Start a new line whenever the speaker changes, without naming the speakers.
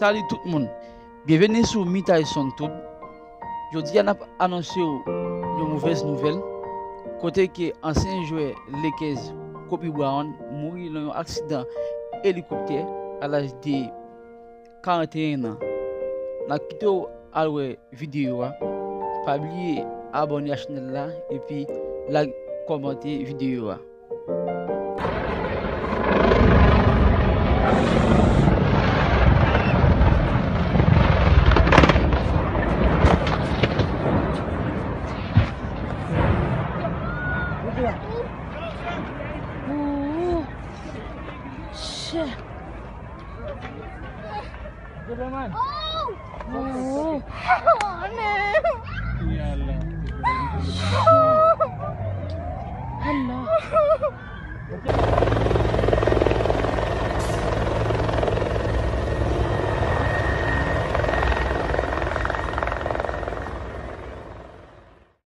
Salut tout le monde. Bienvenue sur Mitaï Son Tout. Aujourd'hui, on a annoncé une mauvaise nouvelle. Côté que ancien joueur Lakers Kobe Bryant mourit dans un accident hélicoptère à l'âge de 41 ans. On a quitté la vidéo. Pas oublier abonner à la chaîne là et puis la commenter la vidéo.
Oh, shit.
Good man.
Oh,
Ya Allah.
Allah.